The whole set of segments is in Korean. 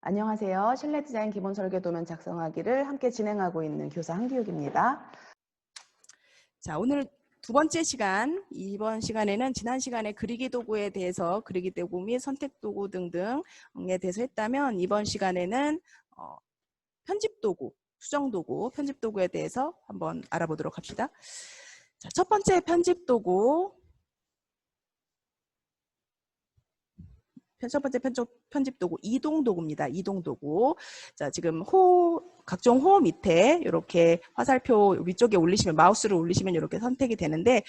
안녕하세요. 실내 디자인 기본 설계 도면 작성하기를 함께 진행하고 있는 교사 한기욱입니다. 자, 오늘 두 번째 시간, 이번 시간에는 지난 시간에 그리기 도구에 대해서 그리기 도구 및 선택 도구 등등에 대해서 했다면 이번 시간에는 편집 도구, 수정 도구, 편집 도구에 대해서 한번 알아보도록 합시다. 자, 첫 번째 편집 도구. 첫 번째 편집 도구 이동 도구입니다. 이동 도구. 자, 지금 각종 호 밑에 이렇게 화살표 위쪽에 올리시면 마우스를 올리시면 이렇게 선택이 되는데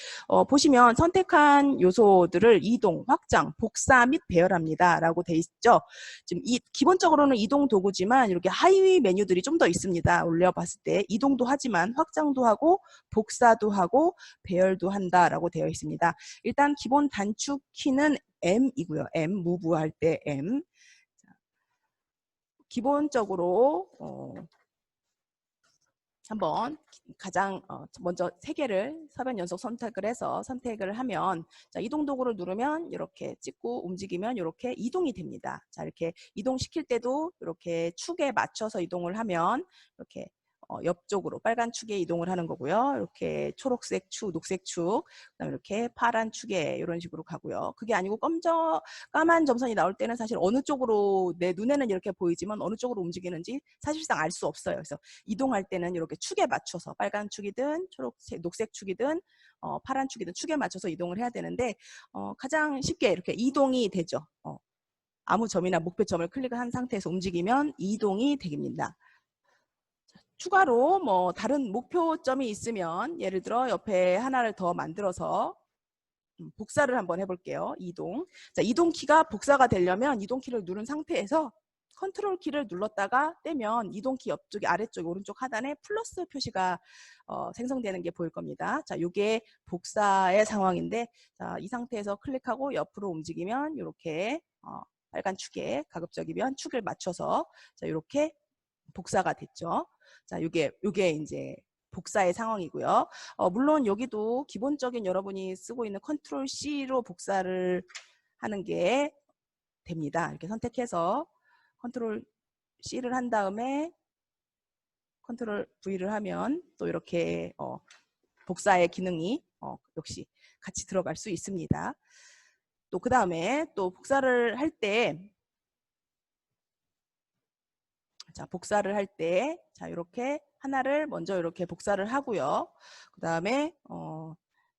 보시면 선택한 요소들을 이동, 확장, 복사 및 배열합니다라고 돼 있죠. 지금 기본적으로는 이동 도구지만 이렇게 하위 메뉴들이 좀 더 있습니다. 올려봤을 때 이동도 하지만 확장도 하고 복사도 하고 배열도 한다라고 되어 있습니다. 일단 기본 단축 키는 M이고요. M, move 할 때 M. 자, 기본적으로 한번 가장 먼저 3개를 서변 연속 선택을 해서 선택을 하면 자, 이동 도구를 누르면 이렇게 찍고 움직이면 이렇게 이동이 됩니다. 자, 이렇게 이동시킬 때도 이렇게 축에 맞춰서 이동을 하면 이렇게 옆쪽으로 빨간 축에 이동을 하는 거고요. 이렇게 초록색 축, 녹색 축, 그다음에 이렇게 파란 축에 이런 식으로 가고요. 그게 아니고 까만 점선이 나올 때는 사실 어느 쪽으로 내 눈에는 이렇게 보이지만 어느 쪽으로 움직이는지 사실상 알 수 없어요. 그래서 이동할 때는 이렇게 축에 맞춰서 빨간 축이든 초록색, 녹색 축이든 파란 축이든 축에 맞춰서 이동을 해야 되는데 가장 쉽게 이렇게 이동이 되죠. 아무 점이나 목표점을 클릭한 상태에서 움직이면 이동이 됩니다. 추가로 뭐 다른 목표점이 있으면 예를 들어 옆에 하나를 더 만들어서 복사를 한번 해볼게요. 이동. 자, 이동 키가 복사가 되려면 이동 키를 누른 상태에서 컨트롤 키를 눌렀다가 떼면 이동 키 옆쪽에 아래쪽 오른쪽 하단에 플러스 표시가 생성되는 게 보일 겁니다. 자, 이게 복사의 상황인데 자, 이 상태에서 클릭하고 옆으로 움직이면 이렇게 빨간 축에 가급적이면 축을 맞춰서 자, 이렇게 복사가 됐죠. 자, 요게 이제 복사의 상황이고요. 물론 여기도 기본적인 여러분이 쓰고 있는 컨트롤 C로 복사를 하는 게 됩니다. 이렇게 선택해서 컨트롤 C를 한 다음에 컨트롤 V를 하면 또 이렇게 복사의 기능이 역시 같이 들어갈 수 있습니다. 또 그 다음에 또 복사를 할 때 자, 복사를 할 때 자, 이렇게 하나를 먼저 이렇게 복사를 하고요. 그 다음에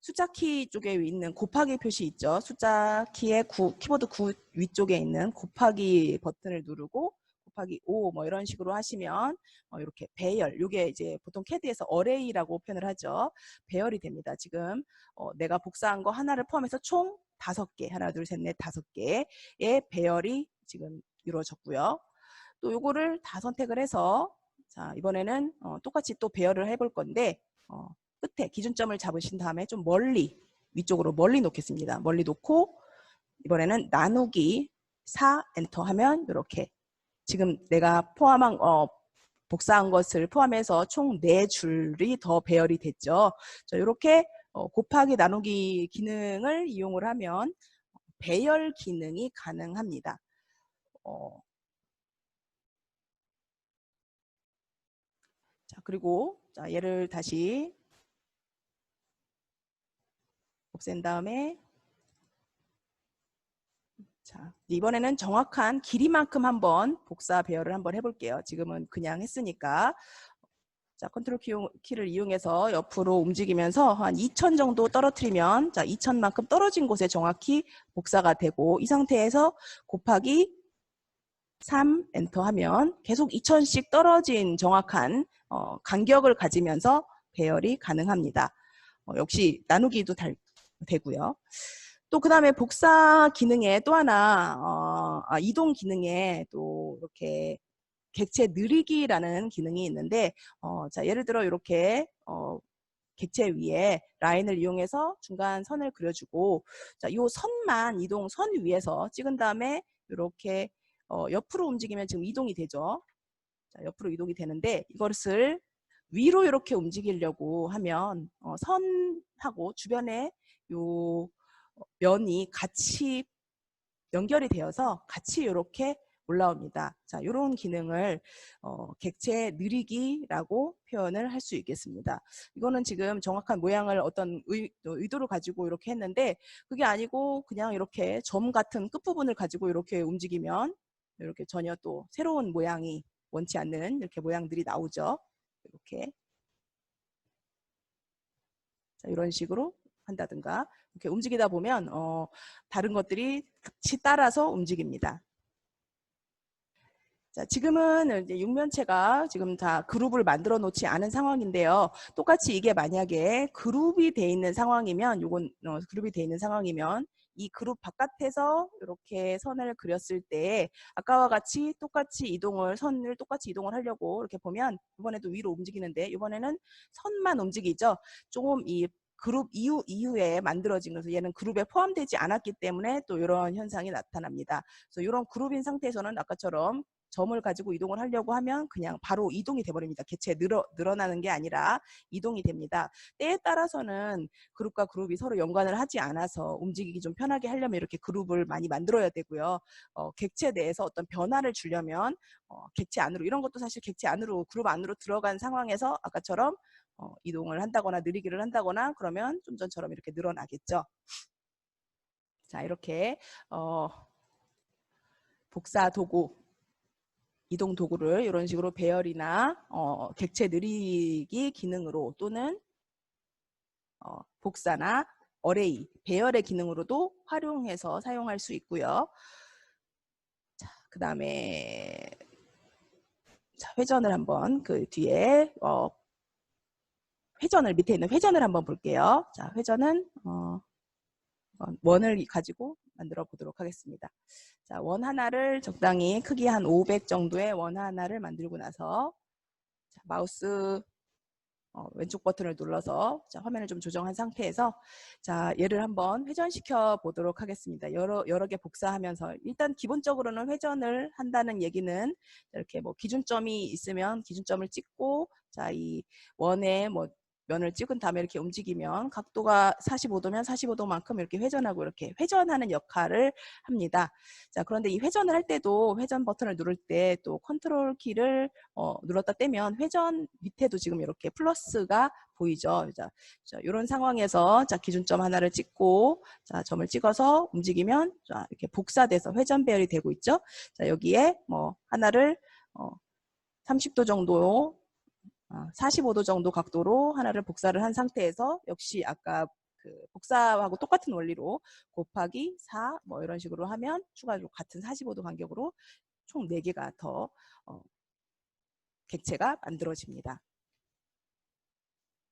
숫자 키 쪽에 있는 곱하기 표시 있죠. 숫자 키의 키보드 9 위쪽에 있는 곱하기 버튼을 누르고 곱하기 5 뭐 이런 식으로 하시면 이렇게 배열, 이게 이제 보통 CAD에서 어레이라고 표현을 하죠. 배열이 됩니다. 지금 내가 복사한 거 하나를 포함해서 총 5개, 하나, 둘, 셋, 넷, 5개의 배열이 지금 이루어졌고요. 또 요거를 다 선택을 해서 자, 이번에는 똑같이 또 배열을 해볼 건데 끝에 기준점을 잡으신 다음에 좀 멀리 위쪽으로 멀리 놓겠습니다. 멀리 놓고 이번에는 나누기 4 엔터 하면 이렇게 지금 내가 포함한 복사한 것을 포함해서 총 4줄이 더 배열이 됐죠. 자, 이렇게 곱하기 나누기 기능을 이용을 하면 배열 기능이 가능합니다. 자, 그리고 자, 얘를 다시 없앤 다음에 자, 이번에는 정확한 길이만큼 한번 복사 배열을 한번 해볼게요. 지금은 그냥 했으니까 자, 컨트롤 키를 이용해서 옆으로 움직이면서 한 2000 정도 떨어뜨리면 자, 2000만큼 떨어진 곳에 정확히 복사가 되고 이 상태에서 곱하기 3 엔터 하면 계속 2000씩 떨어진 정확한 간격을 가지면서 배열이 가능합니다. 역시 나누기도 되고요. 또 그 다음에 복사 기능에 또 하나 이동 기능에 또 이렇게 객체 느리기라는 기능이 있는데 자, 예를 들어 이렇게 객체 위에 라인을 이용해서 중간 선을 그려주고 자, 이 선만 선 위에서 찍은 다음에 이렇게 옆으로 움직이면 지금 이동이 되죠. 자, 옆으로 이동이 되는데 이것을 위로 이렇게 움직이려고 하면 선하고 주변에 요 면이 같이 연결이 되어서 같이 이렇게 올라옵니다. 자, 이런 기능을 객체 느리기라고 표현을 할 수 있겠습니다. 이거는 지금 정확한 모양을 어떤 의도를 가지고 이렇게 했는데 그게 아니고 그냥 이렇게 점 같은 끝부분을 가지고 이렇게 움직이면 이렇게 전혀 또 새로운 모양이 원치 않는 이렇게 모양들이 나오죠. 이렇게. 자, 이런 식으로 한다든가 이렇게 움직이다 보면 다른 것들이 같이 따라서 움직입니다. 자, 지금은 이제 육면체가 지금 다 그룹을 만들어 놓지 않은 상황인데요. 똑같이 이게 만약에 그룹이 돼 있는 상황이면 그룹이 돼 있는 상황이면 이 그룹 바깥에서 이렇게 선을 그렸을 때 아까와 같이 선을 똑같이 이동을 하려고 이렇게 보면 이번에도 위로 움직이는데 이번에는 선만 움직이죠. 조금 이 그룹 이후에 만들어진 것은 얘는 그룹에 포함되지 않았기 때문에 또 이런 현상이 나타납니다. 그래서 이런 그룹인 상태에서는 아까처럼 점을 가지고 이동을 하려고 하면 그냥 바로 이동이 돼버립니다. 개체 늘어나는 게 아니라 이동이 됩니다. 때에 따라서는 그룹과 그룹이 서로 연관을 하지 않아서 움직이기 좀 편하게 하려면 이렇게 그룹을 많이 만들어야 되고요. 객체 내에서 어떤 변화를 주려면 객체 안으로 이런 것도 사실 객체 안으로 그룹 안으로 들어간 상황에서 아까처럼 이동을 한다거나 느리기를 한다거나 그러면 좀 전처럼 이렇게 늘어나겠죠. 자, 이렇게 복사 도구 이동 도구를 이런 식으로 배열이나 객체 느리기 기능으로 또는 복사나 어레이, 배열의 기능으로도 활용해서 사용할 수 있고요. 자, 그 다음에 회전을 한번 그 뒤에 밑에 있는 회전을 한번 볼게요. 자, 회전은 원을 가지고 만들어 보도록 하겠습니다. 자, 원 하나를 적당히 크기 한 500 정도의 원 하나를 만들고 나서 자, 마우스 왼쪽 버튼을 눌러서 자, 화면을 좀 조정한 상태에서 자, 얘를 한번 회전시켜 보도록 하겠습니다. 여러 개 복사하면서 일단 기본적으로는 회전을 한다는 얘기는 이렇게 뭐 기준점이 있으면 기준점을 찍고 자, 이 원에 뭐 면을 찍은 다음에 이렇게 움직이면 각도가 45도면 45도만큼 이렇게 회전하고 이렇게 회전하는 역할을 합니다. 자, 그런데 이 회전을 할 때도 회전 버튼을 누를 때 또 컨트롤 키를 눌렀다 떼면 회전 밑에도 지금 이렇게 플러스가 보이죠. 자, 이런 상황에서 자, 기준점 하나를 찍고 자, 점을 찍어서 움직이면 자, 이렇게 복사돼서 회전 배열이 되고 있죠. 자, 여기에 뭐 하나를 30도 정도 45도 정도 각도로 하나를 복사를 한 상태에서 역시 아까 그 복사하고 똑같은 원리로 곱하기 4 뭐 이런 식으로 하면 추가로 같은 45도 간격으로 총 4개가 더 객체가 만들어집니다.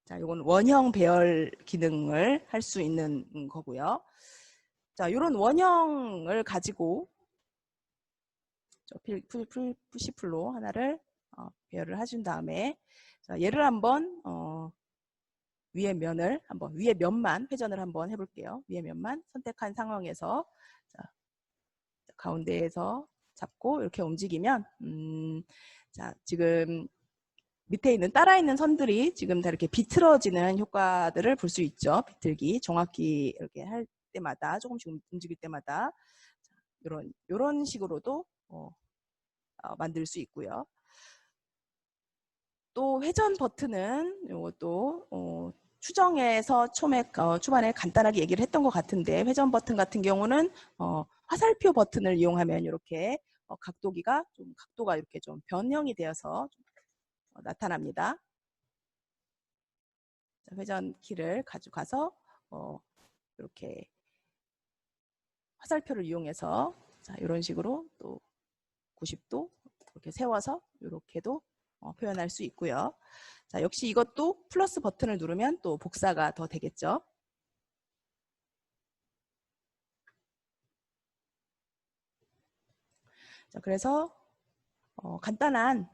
자, 이건 원형 배열 기능을 할 수 있는 거고요. 자, 이런 원형을 가지고 푸시풀로 하나를 배열을 해준 다음에 자, 얘를 한번 위에 면만 회전을 한번 해볼게요. 위에 면만 선택한 상황에서 자, 가운데에서 잡고 이렇게 움직이면 자, 지금 밑에 있는 따라 있는 선들이 지금 다 이렇게 비틀어지는 효과들을 볼 수 있죠. 비틀기, 정확히 이렇게 할 때마다 조금씩 움직일 때마다 자, 이런 식으로도 만들 수 있고요. 또 회전 버튼은 이것도 추정에서 초반에 간단하게 얘기를 했던 것 같은데 회전 버튼 같은 경우는 화살표 버튼을 이용하면 이렇게 각도가 이렇게 좀 변형이 되어서 나타납니다. 자, 회전 키를 가져가서 이렇게 화살표를 이용해서 자, 이런 식으로 또 90도 이렇게 세워서 이렇게도 표현할 수 있고요. 자, 역시 이것도 플러스 버튼을 누르면 또 복사가 더 되겠죠. 자, 그래서 간단한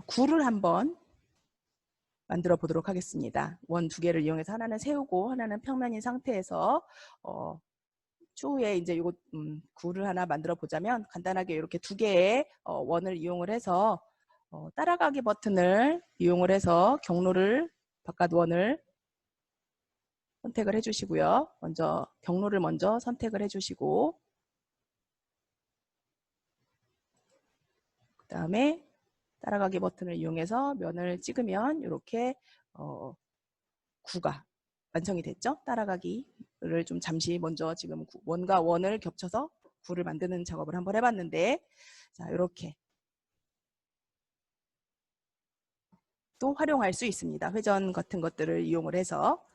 구를 한번 만들어 보도록 하겠습니다. 원 2개를 이용해서 하나는 세우고 하나는 평면인 상태에서 추후에 이제 요거 구를 하나 만들어 보자면 간단하게 이렇게 두 개의 원을 이용을 해서 따라가기 버튼을 이용을 해서 경로를 바깥 원을 선택을 해주시고요. 먼저 경로를 먼저 선택을 해주시고 그 다음에 따라가기 버튼을 이용해서 면을 찍으면 이렇게 구가 완성이 됐죠. 따라가기를 좀 잠시 먼저 지금 원과 원을 겹쳐서 구를 만드는 작업을 한번 해봤는데, 자 이렇게 또 활용할 수 있습니다. 회전 같은 것들을 이용을 해서.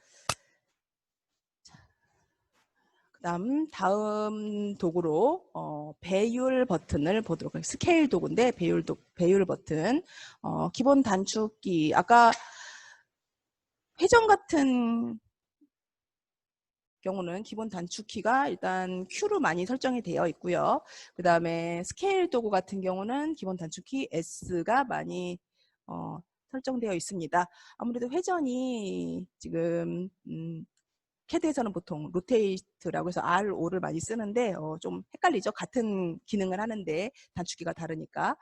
다음 도구로 배율 버튼을 보도록 하겠습니다. 스케일 도구인데 배율 버튼. 기본 단축키, 아까 회전 같은 경우는 기본 단축키가 일단 Q로 많이 설정이 되어 있고요. 그 다음에 스케일 도구 같은 경우는 기본 단축키 S가 많이 설정되어 있습니다. 아무래도 회전이 지금 캐드에서는 보통 로테이트라고 해서 RO를 많이 쓰는데 좀 헷갈리죠. 같은 기능을 하는데 단축키가 다르니까.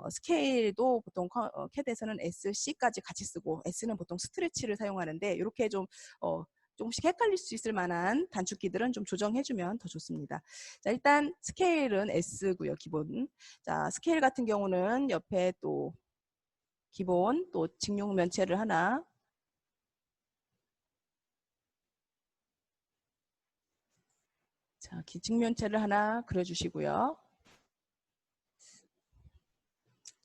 스케일도 보통 캐드에서는 SC까지 같이 쓰고 S는 보통 스트레치를 사용하는데 이렇게 좀 조금씩 헷갈릴 수 있을 만한 단축키들은 좀 조정해주면 더 좋습니다. 자, 일단 스케일은 S고요, 기본. 자, 스케일 같은 경우는 옆에 또 기본 또 직용 면체를 하나 자, 직면체를 하나 그려주시고요.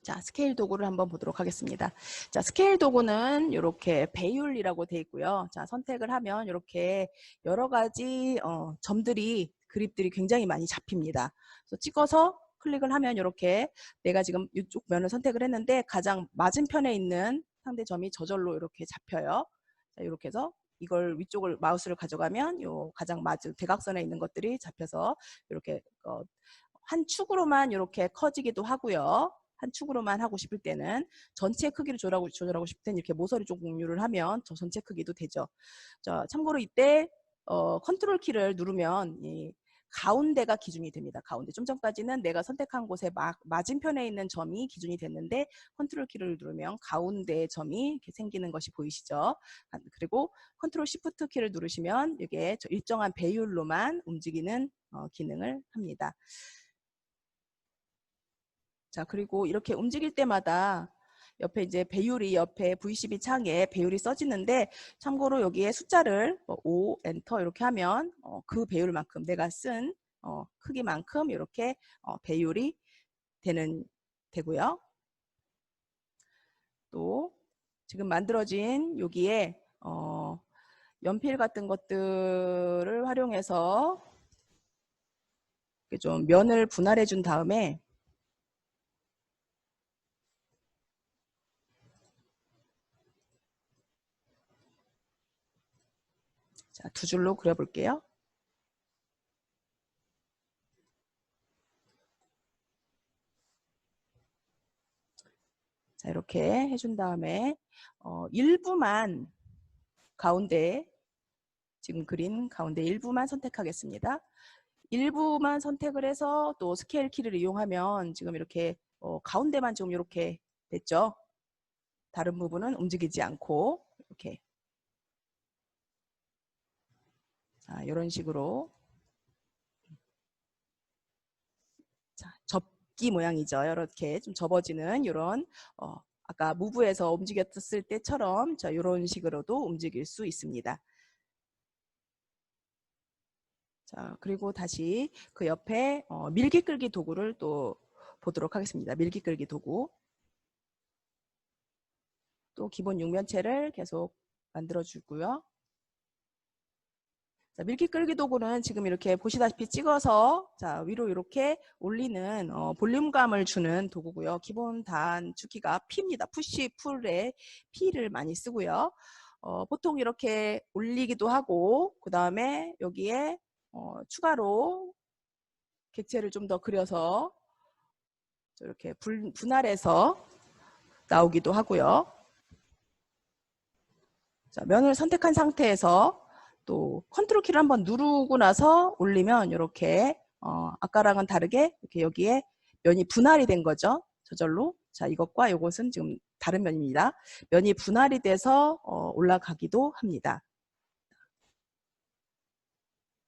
자, 스케일 도구를 한번 보도록 하겠습니다. 자, 스케일 도구는 이렇게 배율이라고 되어 있고요. 자, 선택을 하면 이렇게 여러 가지 점들이 그립들이 굉장히 많이 잡힙니다. 그래서 찍어서 클릭을 하면 이렇게 내가 지금 이쪽 면을 선택을 했는데 가장 맞은편에 있는 상대 점이 저절로 이렇게 잡혀요. 자, 이렇게 해서 이걸 위쪽을 마우스를 가져가면 요 가장 맞은 대각선에 있는 것들이 잡혀서 이렇게 한 축으로만 이렇게 커지기도 하고요. 한 축으로만 하고 싶을 때는 전체 크기를 조절하고 싶을 때는 이렇게 모서리 쪽 공유를 하면 저 전체 크기도 되죠. 자, 참고로 이때 컨트롤 키를 누르면 이 가운데가 기준이 됩니다. 가운데. 좀 전까지는 내가 선택한 곳에 맞은편에 있는 점이 기준이 됐는데 컨트롤 키를 누르면 가운데 점이 이렇게 생기는 것이 보이시죠? 그리고 컨트롤 시프트 키를 누르시면 이게 일정한 배율로만 움직이는 기능을 합니다. 자, 그리고 이렇게 움직일 때마다 옆에 이제 배율이 옆에 V12 창에 배율이 써지는데 참고로 여기에 숫자를 5 엔터 이렇게 하면 그 배율만큼 내가 쓴 크기만큼 이렇게 배율이 되고요. 또 지금 만들어진 여기에 연필 같은 것들을 활용해서 좀 면을 분할해 준 다음에 자, 두 줄로 그려볼게요. 자, 이렇게 해준 다음에 일부만 가운데 지금 그린 가운데 일부만 선택하겠습니다. 일부만 선택을 해서 또 스케일 키를 이용하면 지금 이렇게 가운데만 지금 이렇게 됐죠. 다른 부분은 움직이지 않고 이렇게 자, 이런 식으로 자, 접기 모양이죠. 이렇게 좀 접어지는 이런 아까 무브에서 움직였을 때처럼 자, 이런 식으로도 움직일 수 있습니다. 자, 그리고 다시 그 옆에 밀기 끌기 도구를 또 보도록 하겠습니다. 밀기 끌기 도구. 또 기본 육면체를 계속 만들어 주고요. 자, 밀기 끌기 도구는 지금 이렇게 보시다시피 찍어서 자, 위로 이렇게 올리는 볼륨감을 주는 도구고요. 기본 단축키가 P입니다. 푸시, 풀에 P를 많이 쓰고요. 보통 이렇게 올리기도 하고 그 다음에 여기에 추가로 객체를 좀 더 그려서 이렇게 분할해서 나오기도 하고요. 자, 면을 선택한 상태에서 또 컨트롤 키를 한번 누르고 나서 올리면 이렇게 아까랑은 다르게 이렇게 여기에 면이 분할이 된 거죠. 저절로. 자, 이것과 이것은 지금 다른 면입니다. 면이 분할이 돼서 올라가기도 합니다.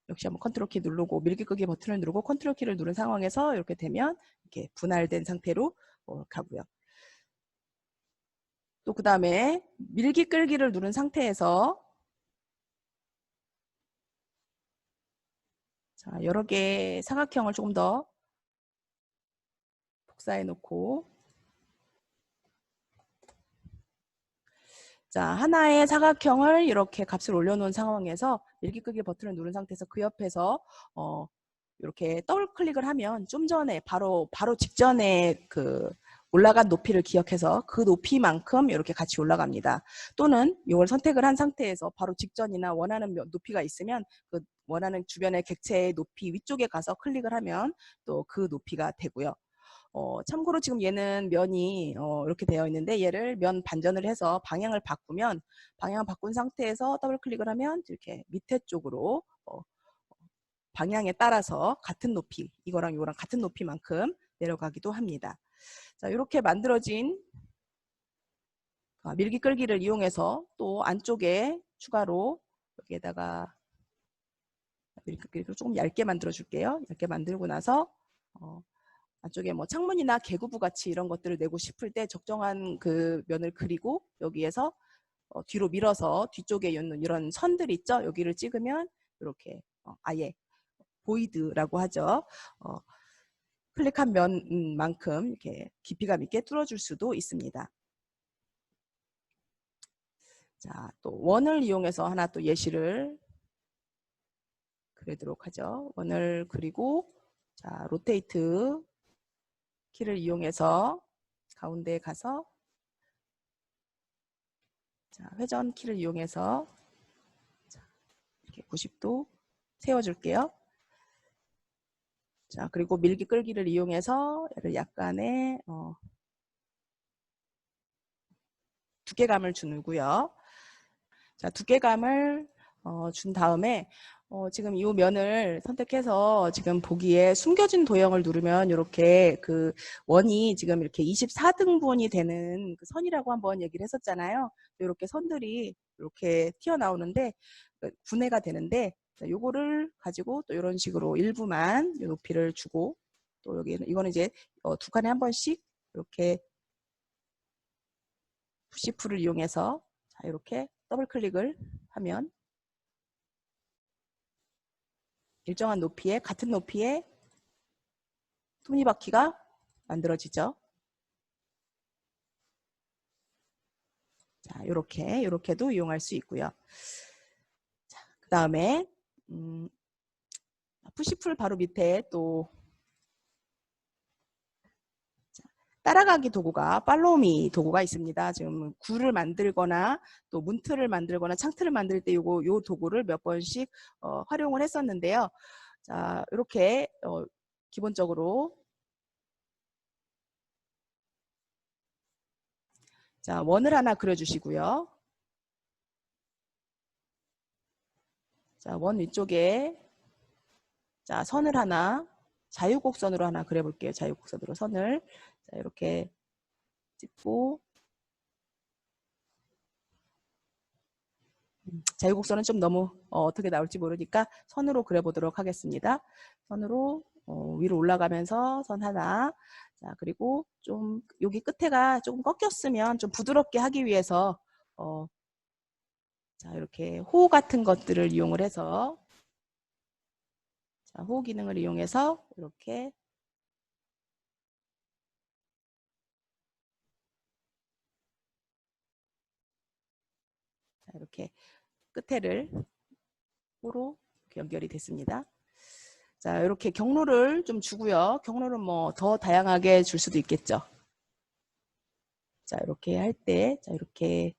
역시 한번 컨트롤 키 누르고 밀기 끄기 버튼을 누르고 컨트롤 키를 누른 상황에서 이렇게 되면 이렇게 분할된 상태로 가고요. 또 그 다음에 밀기 끌기를 누른 상태에서 자, 여러 개의 사각형을 조금 더 복사해 놓고 자, 하나의 사각형을 이렇게 값을 올려놓은 상황에서 밀기 끄기 버튼을 누른 상태에서 그 옆에서 이렇게 더블 클릭을 하면 좀 전에 바로 직전에 그 올라간 높이를 기억해서 그 높이만큼 이렇게 같이 올라갑니다. 또는 이걸 선택을 한 상태에서 바로 직전이나 원하는 높이가 있으면 그 원하는 주변의 객체의 높이 위쪽에 가서 클릭을 하면 또 그 높이가 되고요. 참고로 지금 얘는 면이 이렇게 되어 있는데 얘를 면 반전을 해서 방향을 바꾸면 방향 바꾼 상태에서 더블 클릭을 하면 이렇게 밑에 쪽으로 방향에 따라서 같은 높이, 이거랑 이거랑 같은 높이만큼 내려가기도 합니다. 자, 이렇게 만들어진 밀기 끌기를 이용해서 또 안쪽에 추가로 여기에다가 밀기 끌기를 조금 얇게 만들어 줄게요. 얇게 만들고 나서 안쪽에 뭐 창문이나 개구부 같이 이런 것들을 내고 싶을 때 적정한 그 면을 그리고 여기에서 뒤로 밀어서 뒤쪽에 있는 이런 선들 있죠? 여기를 찍으면 이렇게 아예 보이드라고 하죠. 클릭한 면만큼 이렇게 깊이감 있게 뚫어줄 수도 있습니다. 자, 또 원을 이용해서 하나 또 예시를 그리도록 하죠. 원을 그리고 자, 로테이트 키를 이용해서 가운데에 가서 자, 회전 키를 이용해서 자, 이렇게 90도 세워줄게요. 자, 그리고 밀기 끌기를 이용해서 얘를 약간의 두께감을 주고요. 자, 두께감을 준 다음에 지금 이 면을 선택해서 지금 보기에 숨겨진 도형을 누르면 이렇게 그 원이 지금 이렇게 24등분이 되는 그 선이라고 한번 얘기를 했었잖아요. 이렇게 선들이 이렇게 튀어나오는데 분해가 되는데 요거를 가지고 또 이런 식으로 일부만 높이를 주고 또 여기는 이거는 이제 두 칸에 한 번씩 이렇게 푸시프를 이용해서 자, 이렇게 더블 클릭을 하면 일정한 높이에 같은 높이의 톱니바퀴가 만들어지죠. 자, 이렇게도 이용할 수 있고요. 자, 그 다음에 푸시풀 바로 밑에 또 따라가기 도구가 팔로우미 도구가 있습니다. 지금 구를 만들거나 또 문틀을 만들거나 창틀을 만들 때 요 도구를 몇 번씩 활용을 했었는데요. 자, 이렇게 기본적으로 자, 원을 하나 그려주시고요. 자, 원 위쪽에 자, 선을 하나 자유곡선으로 하나 그려볼게요. 자유곡선으로 선을 자, 이렇게 찍고 자유곡선은 좀 너무 어떻게 나올지 모르니까 선으로 그려보도록 하겠습니다. 선으로 위로 올라가면서 선 하나 자 그리고 좀 여기 끝에가 조금 꺾였으면 좀 부드럽게 하기 위해서 자 이렇게 호 같은 것들을 이용을 해서 자, 호 기능을 이용해서 이렇게 자, 이렇게 끝에를 호로 이렇게 연결이 됐습니다. 자, 이렇게 경로를 좀 주고요. 경로는 뭐 더 다양하게 줄 수도 있겠죠. 자, 이렇게 할 때, 자, 이렇게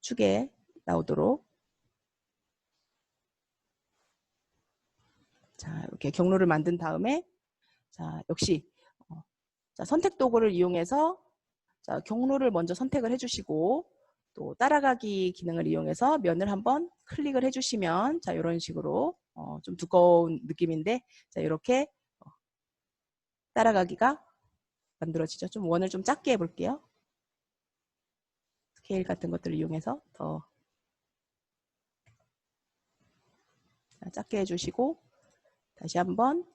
축에 나오도록. 자, 이렇게 경로를 만든 다음에, 자, 역시, 자, 선택 도구를 이용해서, 자, 경로를 먼저 선택을 해주시고, 또 따라가기 기능을 이용해서 면을 한번 클릭을 해주시면 자 이런 식으로 좀 두꺼운 느낌인데 자 이렇게 따라가기가 만들어지죠. 좀 원을 좀 작게 해볼게요. 스케일 같은 것들을 이용해서 더 작게 해주시고 다시 한번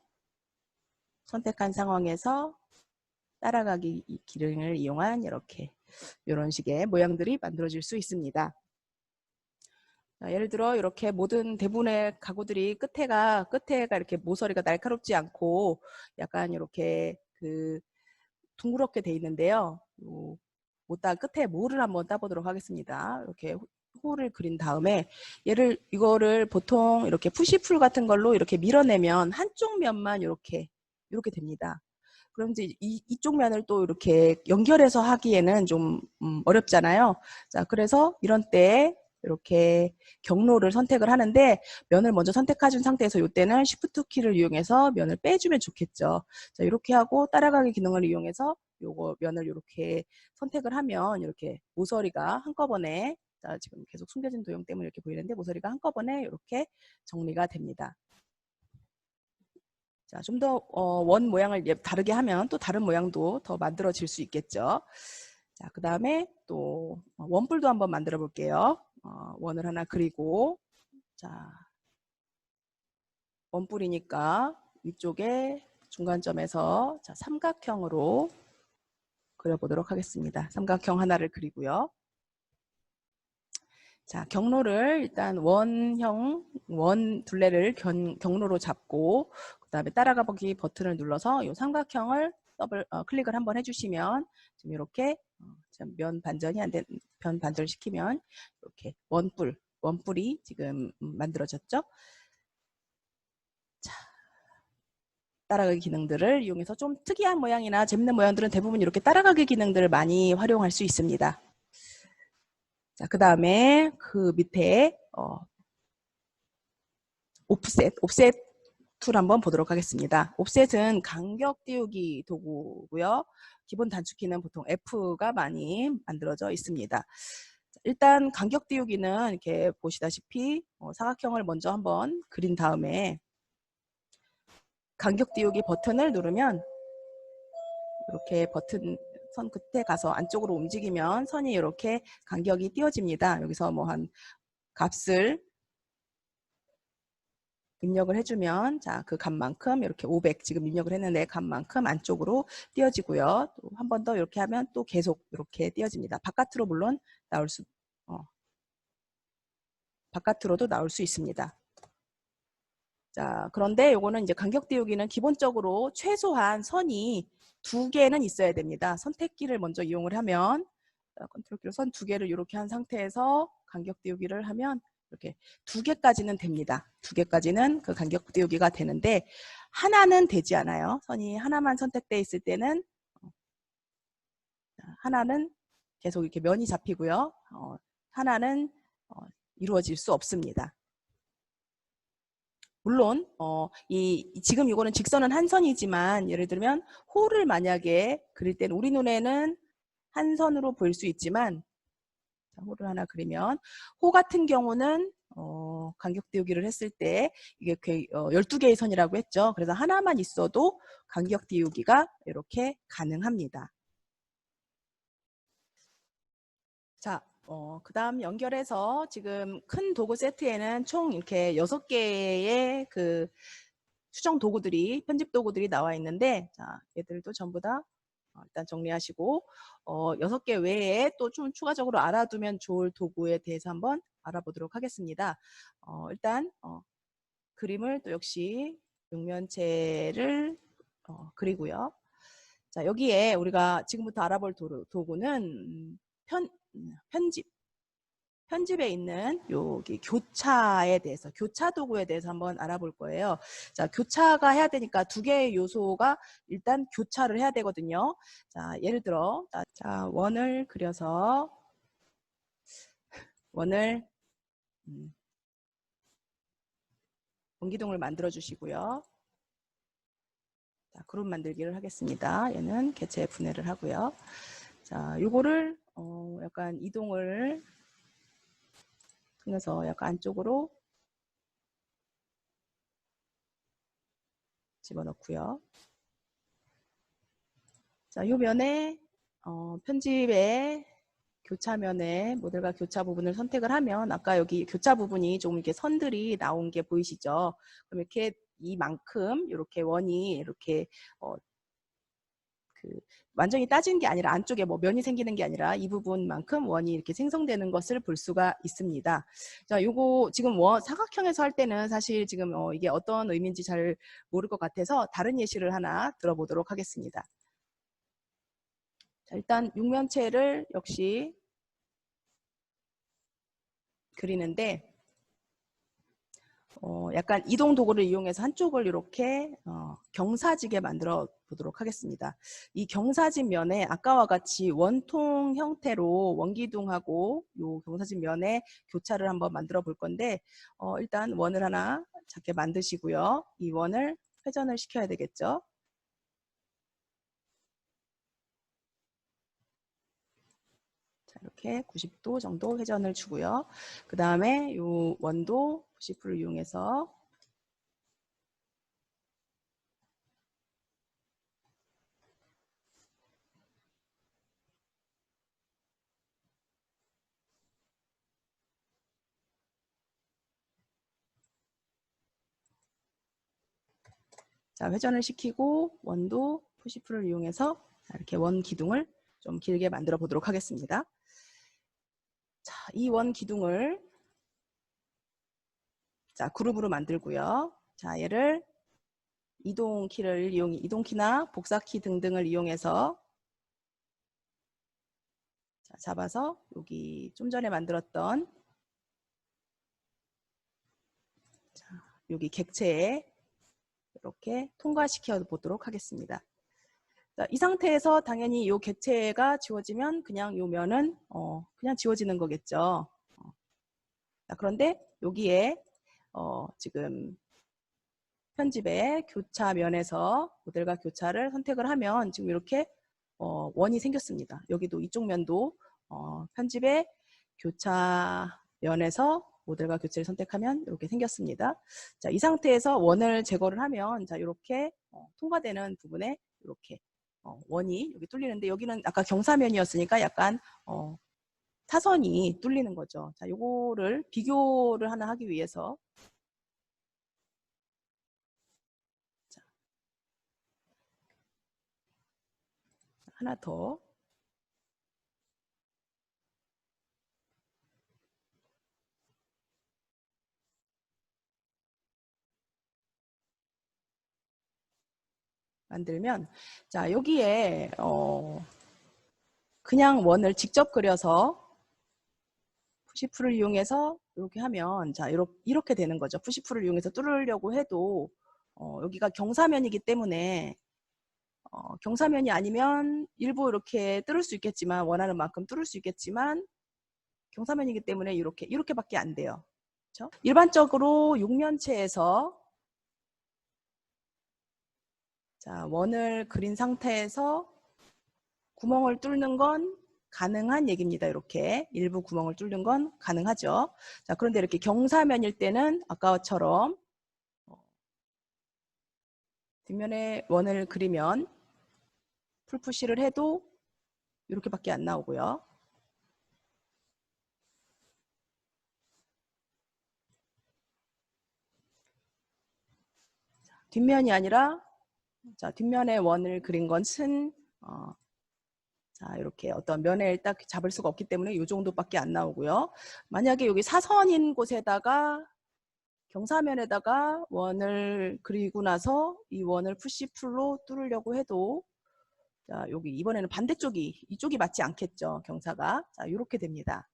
선택한 상황에서 따라가기 기능을 이용한 이런 식의 모양들이 만들어질 수 있습니다. 자, 예를 들어 이렇게 모든 대부분의 가구들이 끝에가 이렇게 모서리가 날카롭지 않고 약간 이렇게 둥그렇게 돼 있는데요. 못다 끝에 모를 한번 따보도록 하겠습니다. 이렇게 호를 그린 다음에 이거를 보통 이렇게 푸시풀 같은 걸로 이렇게 밀어내면 한쪽 면만 이렇게 됩니다. 그럼 이제 이쪽 면을 또 이렇게 연결해서 하기에는 좀 어렵잖아요. 자, 그래서 이런 때 이렇게 경로를 선택을 하는데 면을 먼저 선택해준 상태에서 이때는 Shift 키를 이용해서 면을 빼주면 좋겠죠. 자, 이렇게 하고 따라가기 기능을 이용해서 요거 면을 이렇게 선택을 하면 이렇게 모서리가 한꺼번에 자, 지금 계속 숨겨진 도형 때문에 이렇게 보이는데 모서리가 한꺼번에 이렇게 정리가 됩니다. 자, 좀 더 원 모양을 다르게 하면 또 다른 모양도 더 만들어질 수 있겠죠. 자, 그 다음에 또 원뿔도 한번 만들어 볼게요. 원을 하나 그리고 자, 원뿔이니까 위쪽에 중간점에서 자, 삼각형으로 그려보도록 하겠습니다. 삼각형 하나를 그리고요. 자, 경로를 일단 원 둘레를 경로로 잡고 그 다음에 따라가 보기 버튼을 눌러서 이 삼각형을 클릭을 한번 해주시면 지금 이렇게 면 반전이 안 된, 변 반전을 시키면 이렇게 원뿔이 지금 만들어졌죠. 자, 따라가기 기능들을 이용해서 좀 특이한 모양이나 재밌는 모양들은 대부분 이렇게 따라가기 기능들을 많이 활용할 수 있습니다. 자, 그 다음에 그 밑에 옵셋 툴 한번 보도록 하겠습니다. 옵셋은 간격 띄우기 도구고요. 기본 단축키는 보통 F가 많이 만들어져 있습니다. 자, 일단 간격 띄우기는 이렇게 보시다시피 사각형을 먼저 한번 그린 다음에 간격 띄우기 버튼을 누르면 이렇게 버튼 선 끝에 가서 안쪽으로 움직이면 선이 이렇게 간격이 띄워집니다. 여기서 뭐 한 값을 입력을 해주면 자, 그 값만큼 이렇게 500 지금 입력을 했는데 값만큼 안쪽으로 띄어지고요. 또 한 번 더 이렇게 하면 또 계속 이렇게 띄어집니다. 바깥으로 물론 바깥으로도 나올 수 있습니다. 자, 그런데 요거는 이제 간격 띄우기는 기본적으로 최소한 선이 2개는 있어야 됩니다. 선택키를 먼저 이용을 하면 컨트롤 키로 선 2개를 이렇게 한 상태에서 간격 띄우기를 하면 이렇게 2개까지는 됩니다. 2개까지는 그 간격 띄우기가 되는데 하나는 되지 않아요. 선이 하나만 선택돼 있을 때는 하나는 계속 이렇게 면이 잡히고요. 하나는 이루어질 수 없습니다. 물론 지금 이거는 직선은 한 선이지만 예를 들면 호를 만약에 그릴 때는 우리 눈에는 한 선으로 보일 수 있지만 호를 하나 그리면 호 같은 경우는 간격 띄우기를 했을 때 이게 12개의 선이라고 했죠. 그래서 하나만 있어도 간격 띄우기가 이렇게 가능합니다. 자, 그 다음 연결해서 지금 큰 도구 세트에는 총 이렇게 6개의 그 수정 도구들이, 편집 도구들이 나와 있는데, 자, 얘들도 전부 다 일단 정리하시고, 6개 외에 또 좀 추가적으로 알아두면 좋을 도구에 대해서 한번 알아보도록 하겠습니다. 일단, 그림을 또 역시 육면체를 그리고요. 자, 여기에 우리가 지금부터 알아볼 도구는 편집에 있는 여기 교차에 대해서, 교차 도구에 대해서 한번 알아볼 거예요. 자, 교차가 해야 되니까 2개의 요소가 일단 교차를 해야 되거든요. 자, 예를 들어, 자, 원을 그려서 원기둥을 만들어 주시고요. 자, 그룹 만들기를 하겠습니다. 얘는 개체 분해를 하고요. 자, 요거를 약간 이동을 통해서 약간 안쪽으로 집어넣고요. 자, 이 면에 편집의 교차면에 모델과 교차 부분을 선택을 하면 아까 여기 교차 부분이 조금 이렇게 선들이 나온 게 보이시죠? 그럼 이렇게 이만큼 이렇게 원이 이렇게 완전히 따지는 게 아니라 안쪽에 뭐 면이 생기는 게 아니라 이 부분만큼 원이 이렇게 생성되는 것을 볼 수가 있습니다. 자, 요거 지금 사각형에서 할 때는 사실 지금 이게 어떤 의미인지 잘 모를 것 같아서 다른 예시를 하나 들어보도록 하겠습니다. 자, 일단 육면체를 역시 그리는데 약간 이동 도구를 이용해서 한쪽을 이렇게 경사지게 만들어 보도록 하겠습니다. 이 경사진 면에 아까와 같이 원통 형태로 원기둥하고 요 경사진 면에 교차를 한번 만들어 볼 건데 일단 원을 하나 작게 만드시고요. 이 원을 회전을 시켜야 되겠죠. 자, 이렇게 90도 정도 회전을 주고요. 그 다음에 이 원도 푸시프를 이용해서 자, 회전을 시키고 원도 푸시프를 이용해서 이렇게 원 기둥을 좀 길게 만들어 보도록 하겠습니다. 자, 이 원 기둥을 자, 그룹으로 만들고요. 자, 얘를 이동키나 복사키 등등을 이용해서 자, 잡아서 여기 좀 전에 만들었던 자, 여기 객체에 이렇게 통과시켜 보도록 하겠습니다. 자, 이 상태에서 당연히 이 객체가 지워지면 그냥 이 면은 그냥 지워지는 거겠죠. 자, 그런데 여기에 지금 편집의 교차면에서 모델과 교차를 선택을 하면 지금 이렇게 원이 생겼습니다. 여기도 이쪽 면도 편집의 교차면에서 모델과 교체를 선택하면 이렇게 생겼습니다. 자, 이 상태에서 원을 제거를 하면 자, 이렇게 통과되는 부분에 이렇게 원이 여기 뚫리는데 여기는 아까 경사면이었으니까 약간 사선이 뚫리는 거죠. 자, 요거를 비교를 하나 하기 위해서 자, 하나 더 만들면 자, 여기에 그냥 원을 직접 그려서 푸시풀을 이용해서 이렇게 하면 자, 이렇게 되는 거죠. 푸시풀을 이용해서 뚫으려고 해도 여기가 경사면이기 때문에 경사면이 아니면 일부 이렇게 뚫을 수 있겠지만 원하는 만큼 뚫을 수 있겠지만 경사면이기 때문에 이렇게밖에 안 돼요. 그렇죠? 일반적으로 육면체에서 자, 원을 그린 상태에서 구멍을 뚫는 건 가능한 얘기입니다. 이렇게 일부 구멍을 뚫는 건 가능하죠. 자, 그런데 이렇게 경사면일 때는 아까처럼 뒷면에 원을 그리면 풀푸시를 해도 이렇게밖에 안 나오고요. 뒷면이 아니라 자, 뒷면에 원을 그린 것은 자, 이렇게 어떤 면을 딱 잡을 수가 없기 때문에 이 정도밖에 안 나오고요. 만약에 여기 사선인 곳에다가 경사면에다가 원을 그리고 나서 이 원을 푸시풀로 뚫으려고 해도 자, 여기 이번에는 반대쪽이 이쪽이 맞지 않겠죠. 경사가. 자, 이렇게 됩니다.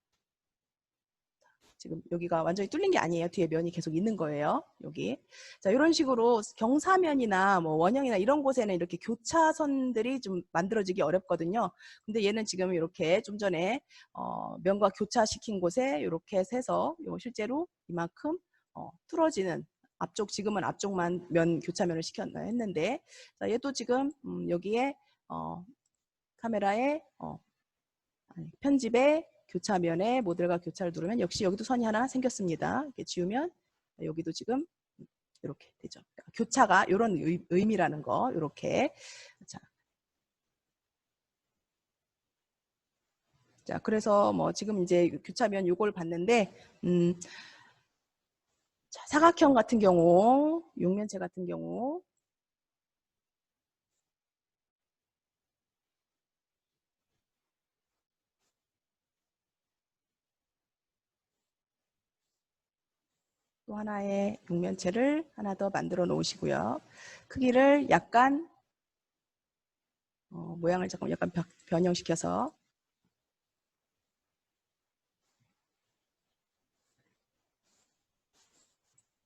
지금 여기가 완전히 뚫린 게 아니에요. 뒤에 면이 계속 있는 거예요. 여기. 자, 이런 식으로 경사면이나 뭐 원형이나 이런 곳에는 이렇게 교차선들이 좀 만들어지기 어렵거든요. 근데 얘는 지금 이렇게 좀 전에 면과 교차시킨 곳에 이렇게 해서 실제로 이만큼 뚫어지는 앞쪽 지금은 앞쪽만 면 교차면을 했는데 자, 얘도 지금 여기에 카메라에 편집에 교차면에 모델과 교차를 누르면 역시 여기도 선이 하나 생겼습니다. 이렇게 지우면 여기도 지금 이렇게 되죠. 교차가 이런 의미라는 거 이렇게. 자, 그래서 뭐 지금 이제 교차면 요걸 봤는데 자, 사각형 같은 경우, 육면체 같은 경우 또 하나의 육면체를 하나 더 만들어 놓으시고요. 크기를 약간 모양을 조금 약간 변형시켜서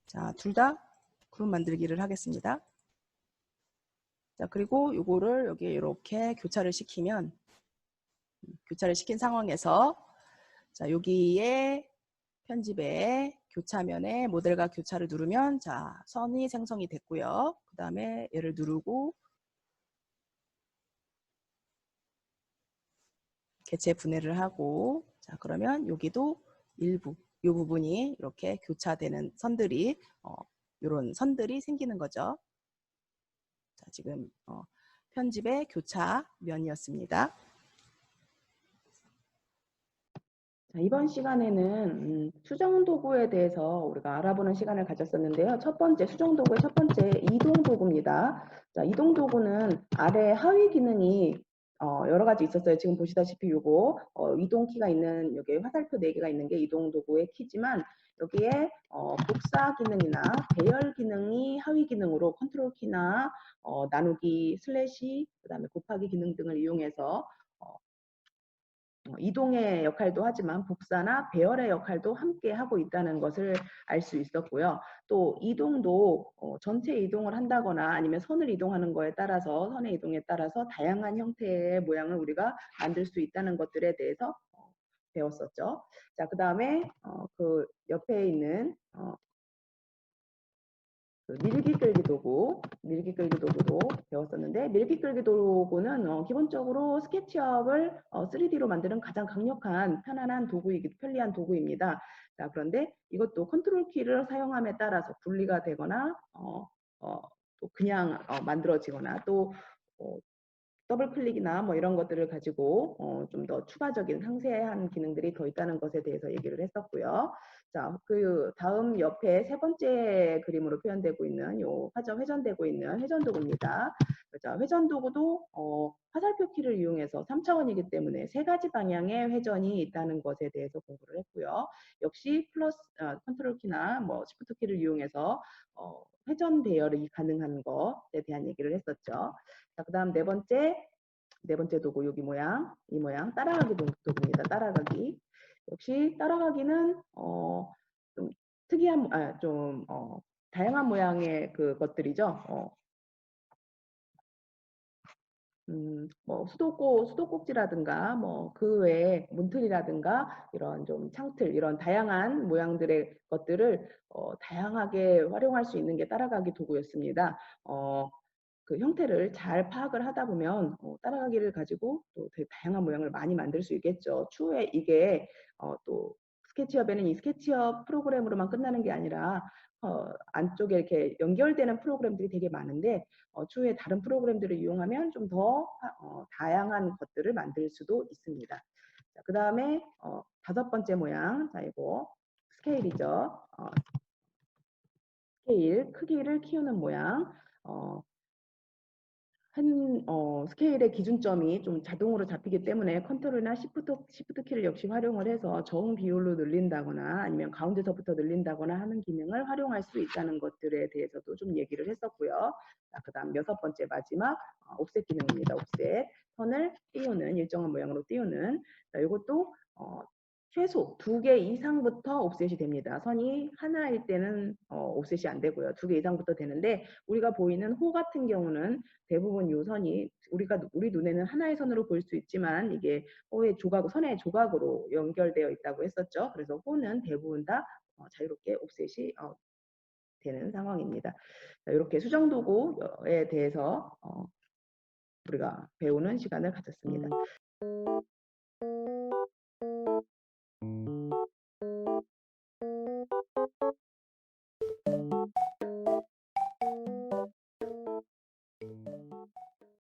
자, 둘 다 그룹 만들기를 하겠습니다. 자, 그리고 요거를 여기에 이렇게 교차를 시키면 교차를 시킨 상황에서 자, 여기에 편집에 교차면에 모델과 교차를 누르면 자, 선이 생성이 됐고요. 그 다음에 얘를 누르고 개체 분해를 하고 자, 그러면 여기도 일부 이 부분이 이렇게 교차되는 선들이 이런 선들이 생기는 거죠. 자, 지금 편집의 교차면이었습니다. 자, 이번 시간에는 수정 도구에 대해서 우리가 알아보는 시간을 가졌었는데요. 첫 번째 수정 도구의 첫 번째 이동 도구입니다. 자, 이동 도구는 아래 하위 기능이 여러 가지 있었어요. 지금 보시다시피 요거 이동 키가 있는 여기 화살표 4개가 있는 게 이동 도구의 키지만 여기에 복사 기능이나 배열 기능이 하위 기능으로 컨트롤 키나 나누기 슬래시 그다음에 곱하기 기능 등을 이용해서 이동의 역할도 하지만 복사나 배열의 역할도 함께 하고 있다는 것을 알 수 있었고요. 또 이동도 전체 이동을 한다거나 아니면 선을 이동하는 거에 따라서 선의 이동에 따라서 다양한 형태의 모양을 우리가 만들 수 있다는 것들에 대해서 배웠었죠. 자, 그 다음에 그 옆에 있는 밀기 끌기 도구도 배웠었는데 밀기 끌기 도구는 기본적으로 스케치업을 3D로 만드는 가장 강력한 편안한 편리한 도구입니다. 자, 그런데 이것도 컨트롤 키를 사용함에 따라서 분리가 되거나 또 그냥 만들어지거나 또 더블 클릭이나 뭐 이런 것들을 가지고 좀 더 추가적인 상세한 기능들이 더 있다는 것에 대해서 얘기를 했었고요. 자, 그 다음 옆에 세 번째 그림으로 표현되고 있는 요 회전되고 있는 회전 도구입니다. 자, 회전 도구도 화살표 키를 이용해서 3차원이기 때문에 세 가지 방향의 회전이 있다는 것에 대해서 공부를 했고요. 역시 플러스 컨트롤 키나 뭐 시프트 키를 이용해서 회전 배열이 가능한 것에 대한 얘기를 했었죠. 자, 그다음 네 번째 도구 여기 모양, 이 모양 따라가기 도구입니다. 따라가기. 역시 따라가기는 좀 특이한 다양한 모양의 것들이죠. 뭐 수도꼭지라든가 뭐 그 외에 문틀이라든가 이런 좀 창틀 이런 다양한 모양들의 것들을 다양하게 활용할 수 있는 게 따라가기 도구였습니다. 그 형태를 잘 파악을 하다 보면 따라가기를 가지고 또 되게 다양한 모양을 많이 만들 수 있겠죠. 추후에 이게 또 스케치업에는 이 스케치업 프로그램으로만 끝나는 게 아니라 안쪽에 이렇게 연결되는 프로그램들이 되게 많은데 추후에 다른 프로그램들을 이용하면 좀 더 다양한 것들을 만들 수도 있습니다. 그 다음에 다섯 번째 모양, 자 이거 스케일이죠. 스케일, 크기를 키우는 모양. 스케일의 기준점이 좀 자동으로 잡히기 때문에 컨트롤이나 시프트 키를 역시 활용을 해서 정 비율로 늘린다거나 아니면 가운데서부터 늘린다거나 하는 기능을 활용할 수 있다는 것들에 대해서도 좀 얘기를 했었고요. 그 다음 여섯 번째 마지막 옵셋 기능입니다. 옵셋. 선을 띄우는 일정한 모양으로 띄우는 이것도 최소 2개 이상부터 옵셋이 됩니다. 선이 하나일 때는 옵셋이 안 되고요. 2개 이상부터 되는데 우리가 보이는 호 같은 경우는 대부분 요 선이 우리 눈에는 하나의 선으로 보일 수 있지만 이게 선의 조각으로 연결되어 있다고 했었죠. 그래서 호는 대부분 다 자유롭게 옵셋이 되는 상황입니다. 자, 이렇게 수정 도구에 대해서 우리가 배우는 시간을 가졌습니다.